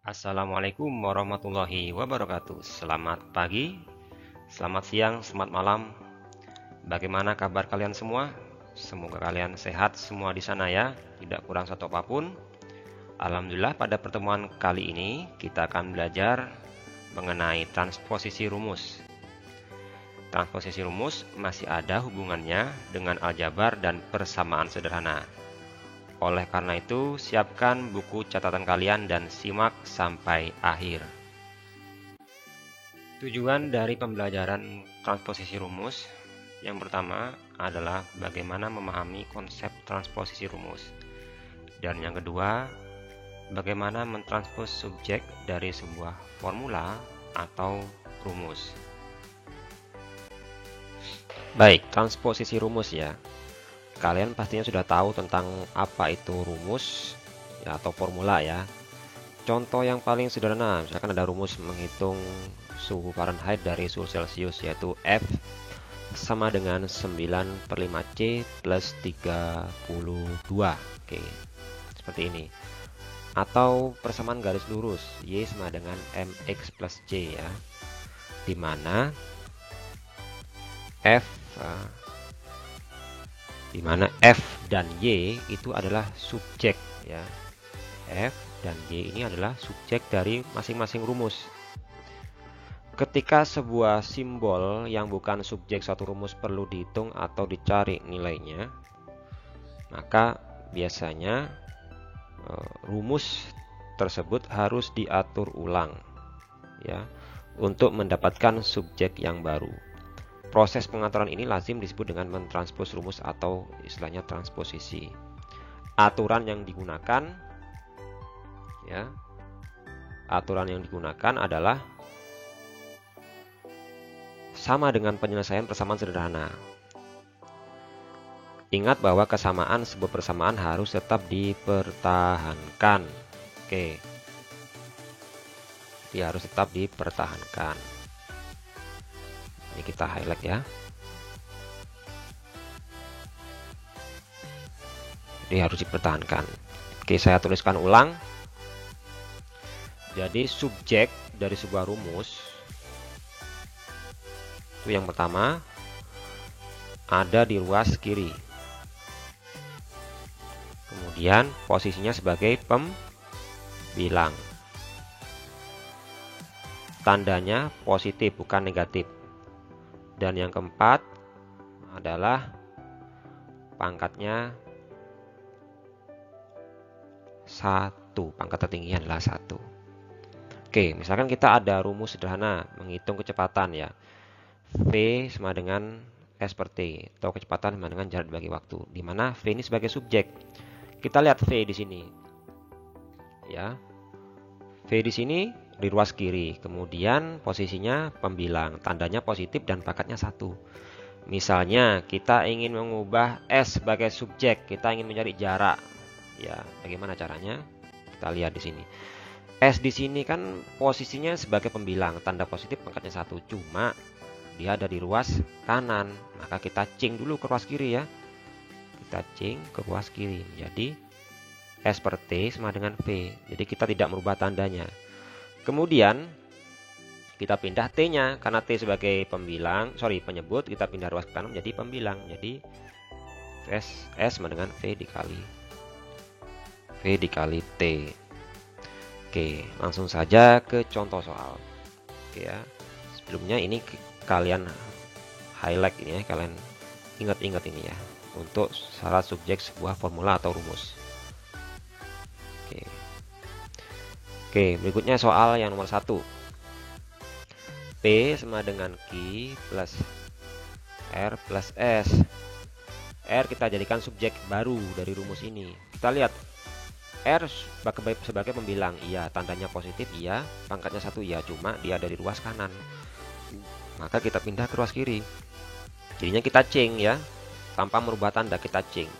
Assalamualaikum warahmatullahi wabarakatuh. Selamat pagi, selamat siang, selamat malam. Bagaimana kabar kalian semua? Semoga kalian sehat semua di sana ya, tidak kurang satu apapun. Alhamdulillah, pada pertemuan kali ini kita akan belajar mengenai transposisi rumus. Transposisi rumus masih ada hubungannya dengan aljabar dan persamaan sederhana. Oleh karena itu, siapkan buku catatan kalian dan simak sampai akhir. Tujuan dari pembelajaran transposisi rumus yang pertama adalah bagaimana memahami konsep transposisi rumus. Dan yang kedua, bagaimana mentranspos subjek dari sebuah formula atau rumus. Baik, transposisi rumus ya. Kalian pastinya sudah tahu tentang apa itu rumus ya, atau formula ya. Contoh yang paling sederhana, misalkan ada rumus menghitung suhu Fahrenheit dari suhu Celcius, yaitu F sama dengan 9/5C plus 32. Oke, seperti ini. Atau persamaan garis lurus, Y sama dengan MX plus C ya, dimana F dan Y itu adalah subjek ya. F dan Y ini adalah subjek dari masing-masing rumus. Ketika sebuah simbol yang bukan subjek satu rumus perlu dihitung atau dicari nilainya, maka biasanya rumus tersebut harus diatur ulang ya, untuk mendapatkan subjek yang baru. Proses pengaturan ini lazim disebut dengan mentranspos rumus atau istilahnya transposisi. Aturan yang digunakan ya, aturan yang digunakan adalah sama dengan penyelesaian persamaan sederhana. Ingat bahwa kesamaan sebuah persamaan harus tetap dipertahankan. Oke. Dia harus tetap dipertahankan. Ini kita highlight ya. Jadi harus dipertahankan. Oke, saya tuliskan ulang. Jadi subjek dari sebuah rumus itu yang pertama ada di ruas kiri. Kemudian posisinya sebagai pembilang. Tandanya positif bukan negatif. Dan yang keempat adalah pangkatnya 1. Pangkat tertinggi adalah 1. Oke, misalkan kita ada rumus sederhana menghitung kecepatan ya. V sama dengan S per T, atau kecepatan sama dengan jarak dibagi waktu, di mana V ini sebagai subjek. Kita lihat V di sini. Ya. V di sini di ruas kiri, kemudian posisinya pembilang, tandanya positif dan pangkatnya 1. Misalnya kita ingin mengubah S sebagai subjek, kita ingin mencari jarak. Ya, bagaimana caranya? Kita lihat di sini. S di sini kan posisinya sebagai pembilang, tanda positif pangkatnya 1, cuma dia ada di ruas kanan, maka kita cing dulu ke ruas kiri ya. Kita cing ke ruas kiri, jadi S per T sama dengan V. Jadi kita tidak merubah tandanya. Kemudian kita pindah T-nya, karena T sebagai penyebut, kita pindah ruas ke kanan menjadi pembilang. Jadi S sama dengan V dikali T. Oke, langsung saja ke contoh soal. Oke ya. Sebelumnya ini kalian highlight ini ya, kalian ingat-ingat ini ya, untuk syarat subjek sebuah formula atau rumus. Oke, berikutnya soal yang nomor 1. P sama dengan Q plus R plus S. R kita jadikan subjek baru dari rumus ini. Kita lihat R sebagai pembilang, iya, tandanya positif, iya, pangkatnya 1, iya, cuma dia ada di ruas kanan. Maka kita pindah ke ruas kiri. Jadinya kita cing ya, tanpa merubah tanda kita cing.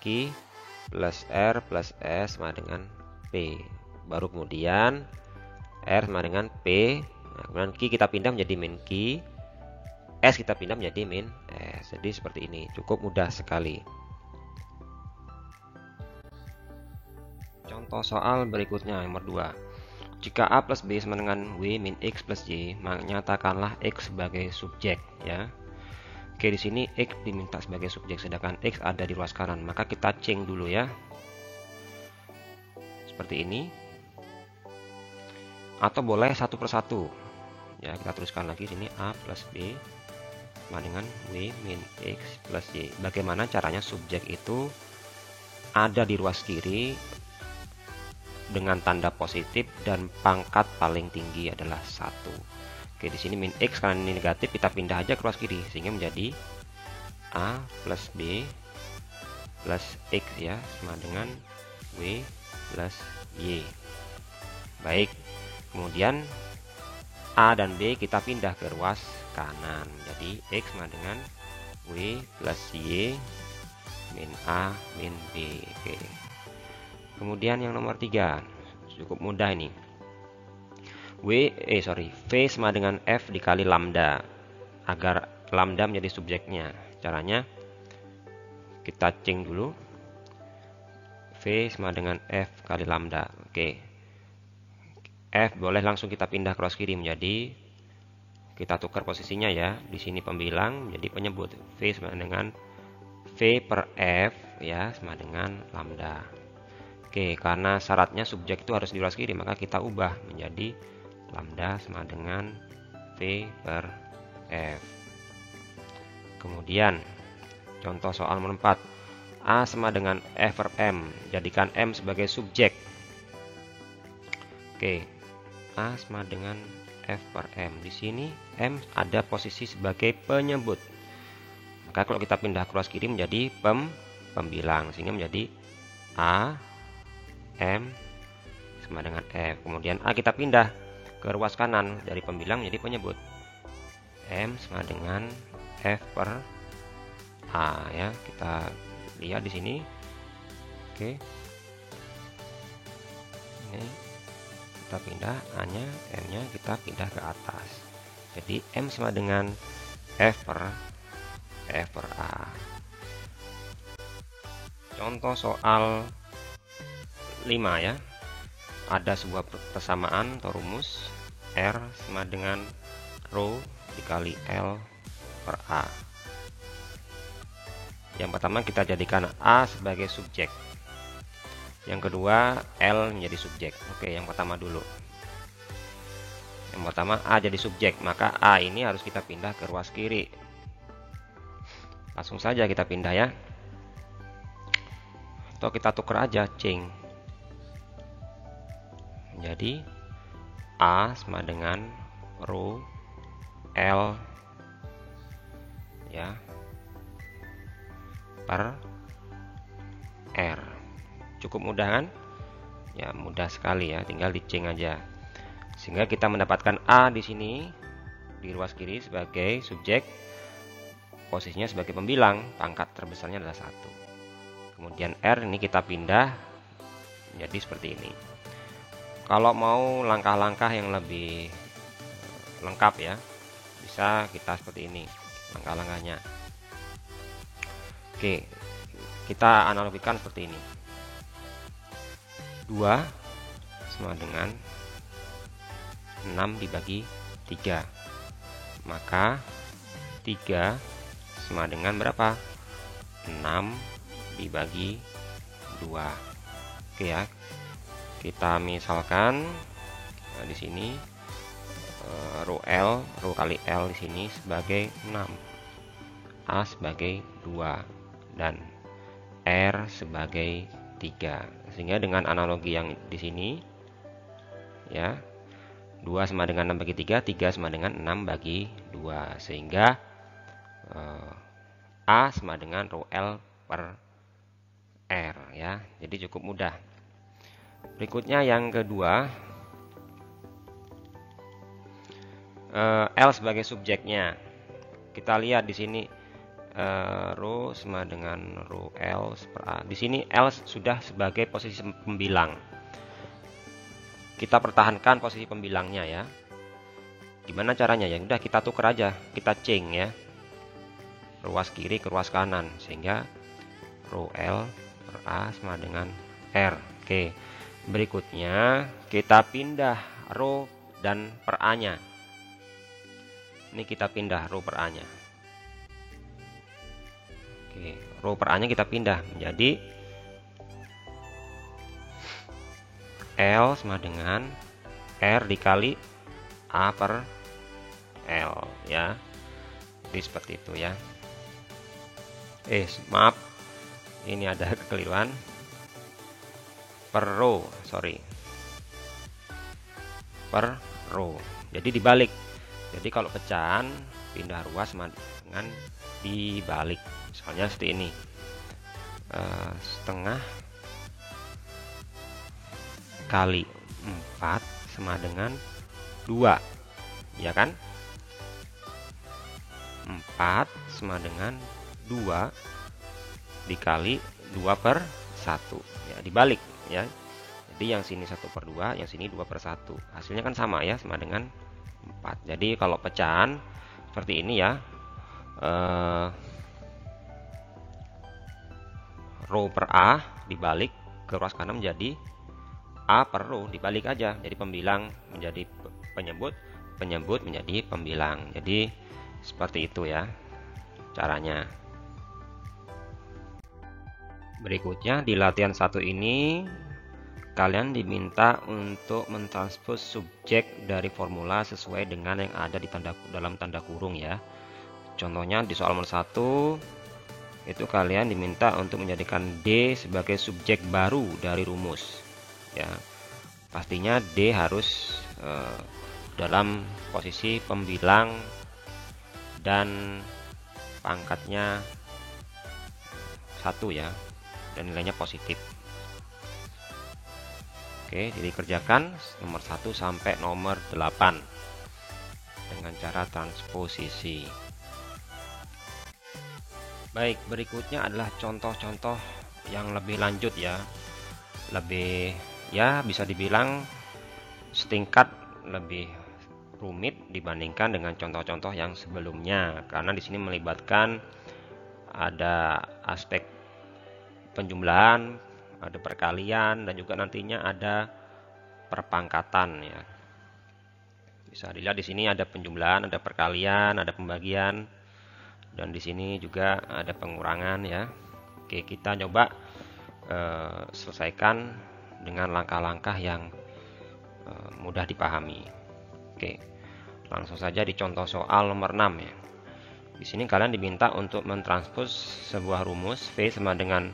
Q plus R plus S sama dengan P. Baru kemudian R sama dengan P. Nah, kemudian Q kita pindah menjadi min Q, S kita pindah menjadi min S. Jadi seperti ini, cukup mudah sekali. Contoh soal berikutnya nomor 2. Jika A plus B sama dengan W min X plus Y, maka nyatakanlah X sebagai subjek ya. Oke, di sini X diminta sebagai subjek sedangkan X ada di ruas kanan. Maka kita change dulu ya. Seperti ini. Atau boleh satu persatu. Ya, kita tuliskan lagi sini A plus B sama dengan W min X plus Y. Bagaimana caranya subjek itu ada di ruas kiri dengan tanda positif dan pangkat paling tinggi adalah 1. Oke, di sini min X karena ini negatif, kita pindah aja ke ruas kiri sehingga menjadi A plus B plus X ya sama dengan W plus Y. Baik, kemudian A dan B kita pindah ke ruas kanan. Jadi X sama dengan W plus Y min A min B. Oke. Kemudian yang nomor 3 cukup mudah ini. V sama dengan F dikali lambda agar lambda menjadi subjeknya. Caranya kita change dulu. V sama dengan F kali lambda. Oke. F boleh langsung kita pindah ke ruas kiri menjadi, kita tukar posisinya ya. Di sini pembilang menjadi penyebut. V sama dengan V per F ya sama dengan lambda. Oke, karena syaratnya subjek itu harus di ruas kiri, maka kita ubah menjadi lambda sama dengan V per F. Kemudian contoh soal nomor 4. A sama dengan F per M. Jadikan M sebagai subjek. Oke. A sama dengan F per M. Di sini M ada posisi sebagai penyebut. Maka kalau kita pindah ke ruas kiri menjadi pembilang sehingga menjadi A M sama dengan F. Kemudian A kita pindah ke ruas kanan dari pembilang menjadi penyebut. M sama dengan F per A ya. Kita lihat di sini. Oke. Ini kita pindah A-nya, M-nya kita pindah ke atas. Jadi M sama dengan F per A. Contoh soal 5 ya. Ada sebuah persamaan atau rumus R sama dengan rho dikali L per A. Yang pertama kita jadikan A sebagai subjek. Yang kedua L menjadi subjek. Oke, yang pertama dulu. Yang pertama A jadi subjek, maka A ini harus kita pindah ke ruas kiri. Langsung saja kita pindah ya. Atau kita tukar aja, change. Jadi A sama dengan rho L ya per R. Cukup mudah kan? Ya, mudah sekali ya, tinggal di-change aja. Sehingga kita mendapatkan A di sini di ruas kiri sebagai subjek, posisinya sebagai pembilang, pangkat terbesarnya adalah 1. Kemudian R ini kita pindah menjadi seperti ini. Kalau mau langkah-langkah yang lebih lengkap ya, bisa kita seperti ini langkah-langkahnya. Oke, kita analogikan seperti ini. 2 sama dengan 6 dibagi 3. Maka 3 sama dengan berapa? 6 dibagi 2. Oke ya. Kita misalkan di sini rho kali L di sini sebagai 6, A sebagai 2 dan R sebagai 3. Sehingga dengan analogi yang di sini ya, 2 sama dengan 6 bagi 3, 3 sama dengan 6 bagi 2. Sehingga A sama dengan rho L per R ya. Jadi cukup mudah. Berikutnya yang kedua, L sebagai subjeknya. Kita lihat di sini rho sama dengan rho L per A. Di sini L sudah sebagai posisi pembilang. Kita pertahankan posisi pembilangnya ya. Gimana caranya? Ya udah kita tukar aja, kita change ya. Ruas kiri ke ruas kanan sehingga rho L per A sama dengan R. Oke. Berikutnya kita pindah row dan per A-nya. Ini kita pindah row per A-nya. Oke, row per A-nya kita pindah menjadi L sama dengan R dikali A per L ya. Jadi seperti itu ya. Maaf, ini ada kekeliruan. Per row, sorry. Per row. Jadi dibalik. Jadi kalau pecahan pindah ruas sama dengan dibalik. Misalnya seperti ini. Setengah kali 4 sama dengan 2, ya kan? 4 sama dengan 2 dikali 2 per 1 ya, dibalik ya. Jadi yang sini 1/2, yang sini 2/1, hasilnya kan sama ya, sama dengan 4. Jadi kalau pecahan seperti ini ya, row per A dibalik ke ruas kanan menjadi A per row, dibalik aja. Jadi pembilang menjadi penyebut, penyebut menjadi pembilang. Jadi seperti itu ya caranya. Berikutnya di latihan 1 ini kalian diminta untuk mentranspose subjek dari formula sesuai dengan yang ada di dalam tanda kurung ya. Contohnya di soal nomor 1 itu kalian diminta untuk menjadikan D sebagai subjek baru dari rumus ya. Pastinya D harus dalam posisi pembilang dan pangkatnya 1 ya, dan nilainya positif. Oke, jadi kerjakan nomor 1 sampai nomor 8 dengan cara transposisi. Baik, berikutnya adalah contoh-contoh yang lebih lanjut ya. Lebih ya bisa dibilang setingkat lebih rumit dibandingkan dengan contoh-contoh yang sebelumnya, karena di sini melibatkan ada aspek penjumlahan, ada perkalian, dan juga nantinya ada perpangkatan ya. Bisa dilihat di sini ada penjumlahan, ada perkalian, ada pembagian, dan di sini juga ada pengurangan ya. Oke, kita coba selesaikan dengan langkah-langkah yang mudah dipahami. Oke, langsung saja di contoh soal nomor 6 ya. Di sini kalian diminta untuk mentranspos sebuah rumus V sama dengan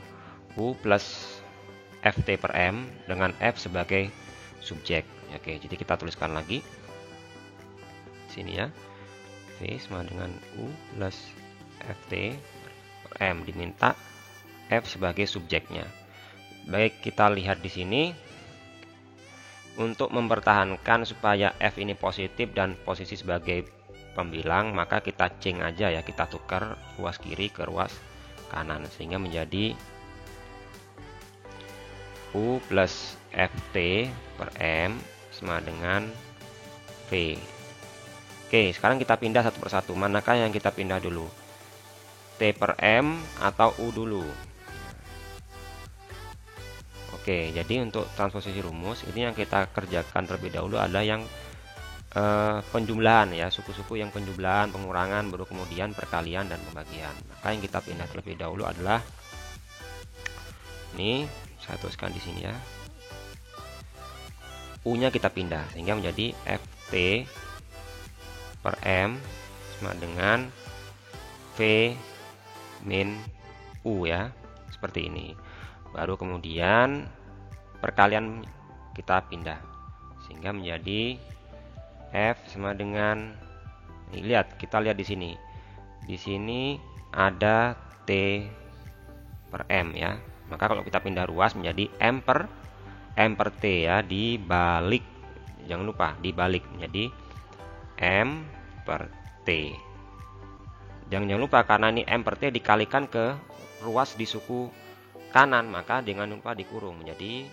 U plus Ft per M dengan F sebagai subjek. Oke, jadi kita tuliskan lagi sini ya. V sama dengan U plus Ft per M, diminta F sebagai subjeknya. Baik, kita lihat di sini. Untuk mempertahankan supaya F ini positif dan posisi sebagai pembilang, maka kita change aja ya, kita tukar ruas kiri ke ruas kanan sehingga menjadi U plus Ft per M sama dengan V. Oke, sekarang kita pindah satu persatu. Manakah yang kita pindah dulu? T per M atau U dulu? Oke, jadi untuk transposisi rumus ini yang kita kerjakan terlebih dahulu adalah yang penjumlahan ya, suku-suku yang penjumlahan, pengurangan, baru kemudian perkalian dan pembagian. Maka yang kita pindah terlebih dahulu adalah ini, saya tuliskan di sini ya. U-nya kita pindah sehingga menjadi Ft per M sama dengan V min U ya, seperti ini. Baru kemudian perkalian kita pindah sehingga menjadi F sama dengan, ini lihat, kita lihat di sini. Di sini ada T per M ya. Maka kalau kita pindah ruas menjadi M per T ya, dibalik. Jangan lupa dibalik menjadi M per T. Jangan lupa karena ini M per T dikalikan ke ruas di suku kanan, maka dengan lupa dikurung menjadi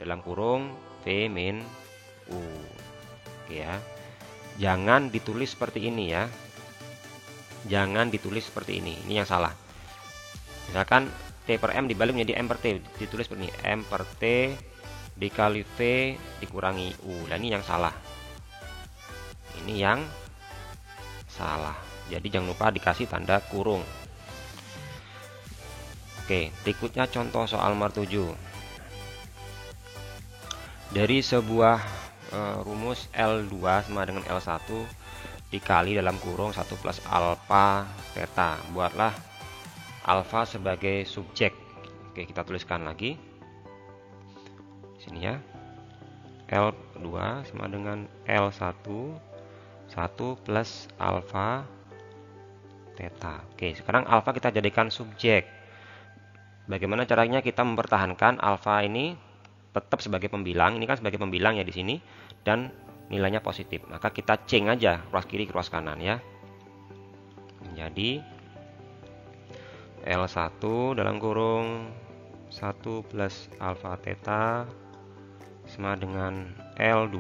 dalam kurung V min U. Oke ya. Jangan ditulis seperti ini ya. Jangan ditulis seperti ini. Ini yang salah. Misalkan T per M dibalik menjadi M per T, ditulis seperti ini, M per T dikali V dikurangi U. Nah, ini yang salah. Ini yang salah. Jadi jangan lupa dikasih tanda kurung. Oke, berikutnya contoh soal nomor 7. Dari sebuah rumus L2 sama dengan L1 dikali dalam kurung 1 plus alfa theta. Buatlah alfa sebagai subjek. Oke, kita tuliskan lagi. Sini ya. L2 sama dengan L1 1 plus alfa theta. Oke, sekarang alfa kita jadikan subjek. Bagaimana caranya kita mempertahankan alfa ini tetap sebagai pembilang? Ini kan sebagai pembilang ya di sini, dan nilainya positif. Maka kita change aja ruas kiri ke ruas kanan ya. Jadi L1 dalam kurung 1 plus alfa theta sama dengan L2,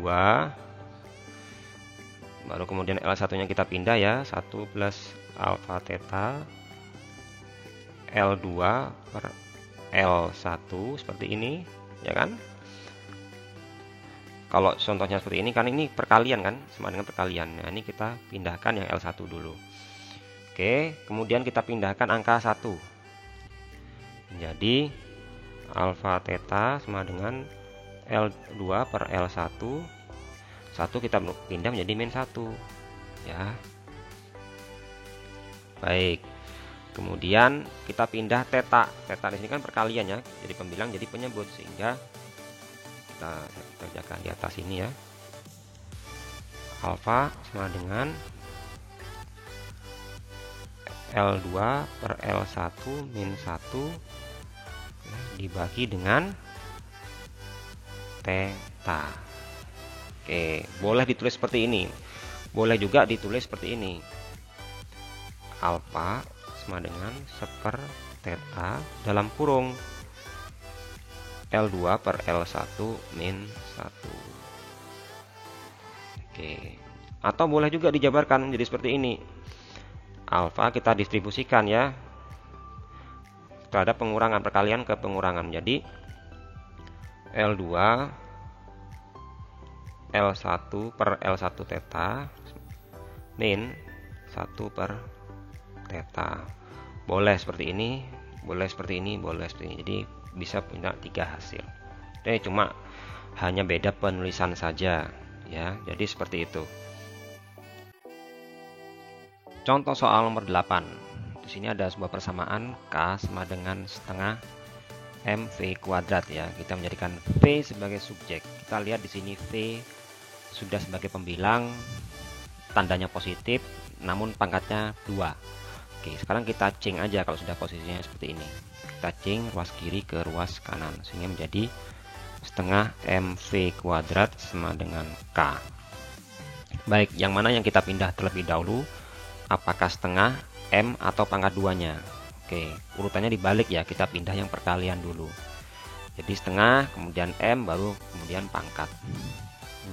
baru kemudian L1 nya kita pindah ya, 1 plus alfa theta L2 per L1 seperti ini ya kan. Kalau contohnya seperti ini kan ini perkalian kan, sama dengan perkalian. Nah, ini kita pindahkan yang L1 dulu. Oke, kemudian kita pindahkan angka 1. Jadi alfa theta sama dengan L2 per L1. 1 kita pindah menjadi min 1 ya. Baik. Kemudian kita pindah theta. Theta di sini kan perkalian ya, jadi pembilang jadi penyebut, sehingga kita kerjakan di atas ini ya. Alfa sama dengan L2 per L1 min 1 dibagi dengan theta. Oke, boleh ditulis seperti ini. Boleh juga ditulis seperti ini. Alfa sama dengan seper theta dalam kurung L2 per L1 min 1. Oke. Atau boleh juga dijabarkan menjadi seperti ini. Alfa kita distribusikan ya terhadap pengurangan, perkalian ke pengurangan. Jadi L2 L1 per L1 theta min 1 per theta. Boleh seperti ini, boleh seperti ini, boleh seperti ini. Jadi bisa punya 3 hasil. Ini cuma hanya beda penulisan saja ya. Jadi seperti itu. Contoh soal nomor 8. Di sini ada sebuah persamaan K sama dengan setengah mv kuadrat ya. Kita menjadikan V sebagai subjek. Kita lihat di sini V sudah sebagai pembilang, tandanya positif, namun pangkatnya 2. Oke, sekarang kita change aja kalau sudah posisinya seperti ini. Kita change ruas kiri ke ruas kanan sehingga menjadi setengah mv kuadrat sama dengan K. Baik, yang mana yang kita pindah terlebih dahulu? Apakah setengah M atau pangkat 2-nya? Oke, urutannya dibalik ya, kita pindah yang perkalian dulu. Jadi setengah, kemudian M, baru kemudian pangkat.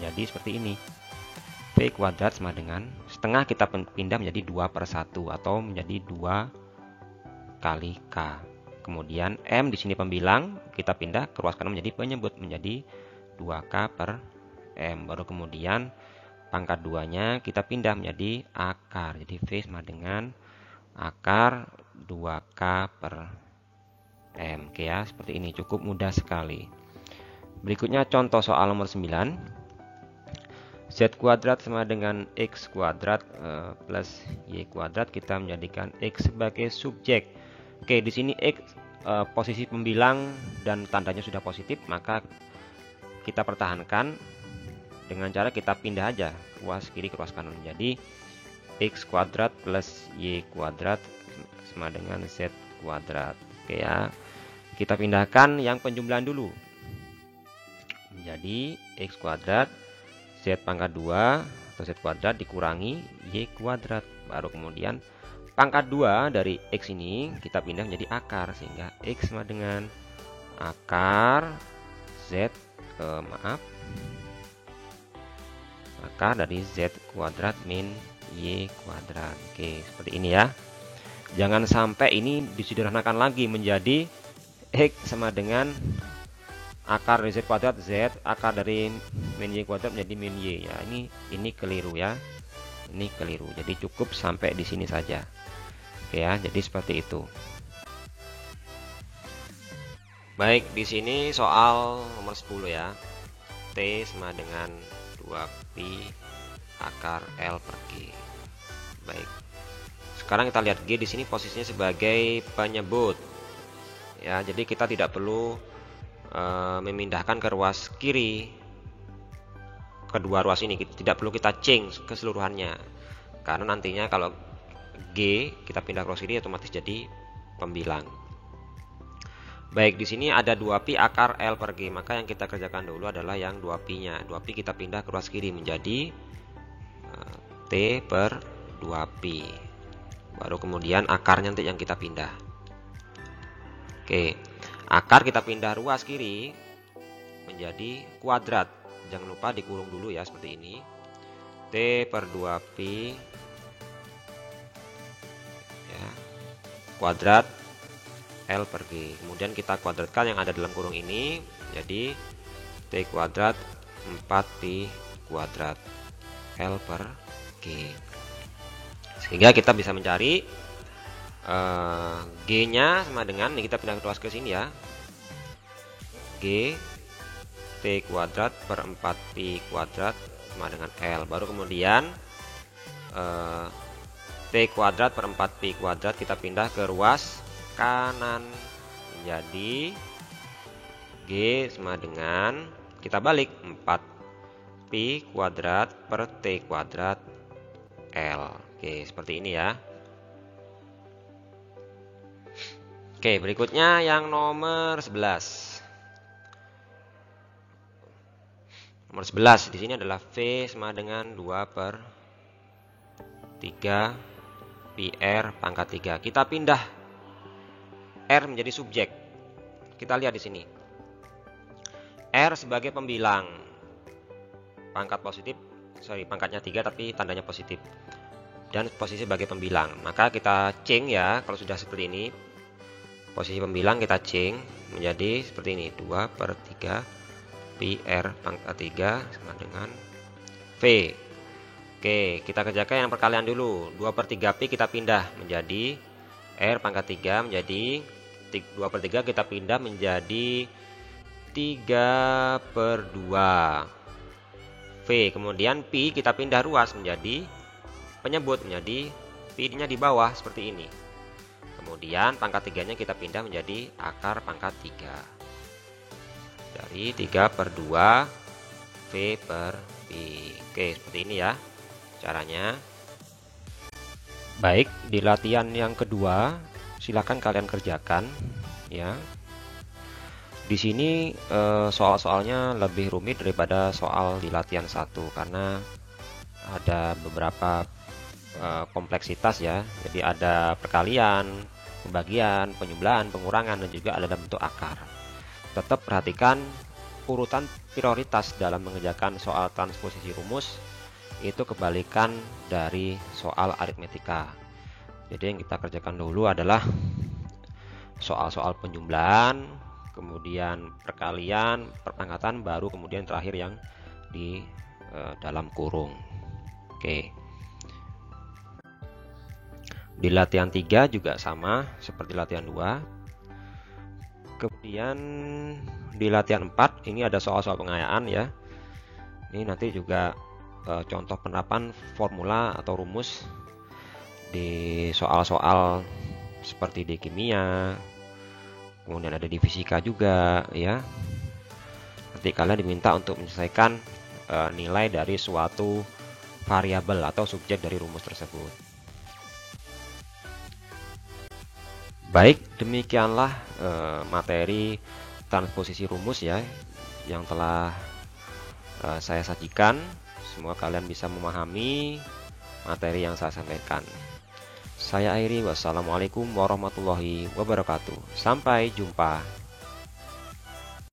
Jadi seperti ini. V kuadrat sama dengan setengah kita pindah menjadi 2/1 atau menjadi 2 kali K. Kemudian M di sini pembilang, kita pindah ke ruas kanan menjadi penyebut, menjadi 2K per M. Baru kemudian pangkat 2-nya kita pindah menjadi akar. Jadi V sama dengan akar 2K per M. Oke ya, seperti ini. Cukup mudah sekali. Berikutnya contoh soal nomor 9. Z kuadrat sama dengan X kuadrat plus Y kuadrat. Kita menjadikan X sebagai subjek. Oke, di sini X posisi pembilang dan tandanya sudah positif, maka kita pertahankan dengan cara kita pindah aja ruas kiri ke ruas kanan. Jadi X kuadrat plus Y kuadrat sama dengan Z kuadrat. Oke ya, kita pindahkan yang penjumlahan dulu. Jadi X kuadrat Z pangkat 2 atau Z kuadrat dikurangi Y kuadrat. Baru kemudian pangkat 2 dari X ini kita pindah menjadi akar, sehingga X sama dengan akar Z akar dari Z kuadrat min Y kuadrat. Oke, seperti ini ya. Jangan sampai ini disederhanakan lagi menjadi X sama dengan akar dari Z kuadrat Z, akar dari min Y kuadrat menjadi min Y ya. Ini keliru ya. Ini keliru. Jadi cukup sampai di sini saja. Oke ya, jadi seperti itu. Baik, di sini soal nomor 10 ya. T sama dengan 2pi akar L per G. Baik. Sekarang kita lihat G di sini posisinya sebagai penyebut. Ya, jadi kita tidak perlu memindahkan ke ruas kiri. Kedua ruas ini tidak perlu kita change keseluruhannya. Karena nantinya kalau G kita pindah ke ruas kiri otomatis jadi pembilang. Baik, di sini ada 2pi akar L per G, maka yang kita kerjakan dulu adalah yang 2pi-nya. 2pi kita pindah ke ruas kiri menjadi T per 2pi. Baru kemudian akarnya nanti yang kita pindah. Oke, akar kita pindah ruas kiri menjadi kuadrat. Jangan lupa dikurung dulu ya, seperti ini. T per 2pi ya, kuadrat L per G. Kemudian kita kuadratkan yang ada dalam kurung ini jadi T kuadrat 4pi kuadrat L per G. Sehingga kita bisa mencari G-nya sama dengan, ini kita pindah ruas ke sini ya. G T kuadrat per 4pi kuadrat sama dengan L. Baru kemudian T kuadrat per 4pi kuadrat kita pindah ke ruas kanan menjadi G sama dengan, kita balik 4pi kuadrat per T kuadrat L. Oke, seperti ini ya. Oke, berikutnya yang nomor 11. Nomor 11 di sini adalah V sama dengan 2 per 3 pi R pangkat 3. Kita pindah R menjadi subjek. Kita lihat di sini. R sebagai pembilang. Pangkatnya 3 tapi tandanya positif. Dan posisi sebagai pembilang. Maka kita change ya, kalau sudah seperti ini. Posisi pembilang kita change menjadi seperti ini. 2 per 3 pi R pangkat 3 sama dengan V. Oke, kita kerjakan yang perkalian dulu. 2 per 3 pi kita pindah menjadi R pangkat 3 menjadi 2 per 3 kita pindah menjadi 3 per 2 V. Kemudian pi kita pindah ruas menjadi penyebut, menjadi pi-nya di bawah seperti ini. Kemudian pangkat 3-nya kita pindah menjadi akar pangkat 3 dari 3 per 2 V per pi. Oke, seperti ini ya caranya. Baik, di latihan yang kedua silakan kalian kerjakan ya. Di sini soal-soalnya lebih rumit daripada soal di latihan 1 karena ada beberapa kompleksitas ya. Jadi ada perkalian, pembagian, penjumlahan, pengurangan dan juga ada dalam bentuk akar. Tetap perhatikan urutan prioritas dalam mengerjakan soal transposisi rumus. Itu kebalikan dari soal aritmetika. Jadi yang kita kerjakan dulu adalah soal-soal penjumlahan, kemudian perkalian, perpangkatan, baru kemudian terakhir yang di dalam kurung. Oke. Di latihan 3 juga sama seperti latihan 2. Kemudian di latihan 4 ini ada soal-soal pengayaan ya. Ini nanti juga contoh penerapan formula atau rumus di soal-soal seperti di kimia, kemudian ada di fisika juga ya. Nanti kalian diminta untuk menyelesaikan nilai dari suatu variabel atau subjek dari rumus tersebut. Baik, demikianlah materi transposisi rumus ya yang telah saya sajikan. Semoga kalian bisa memahami materi yang saya sampaikan. Saya akhiri, wassalamualaikum warahmatullahi wabarakatuh. Sampai jumpa.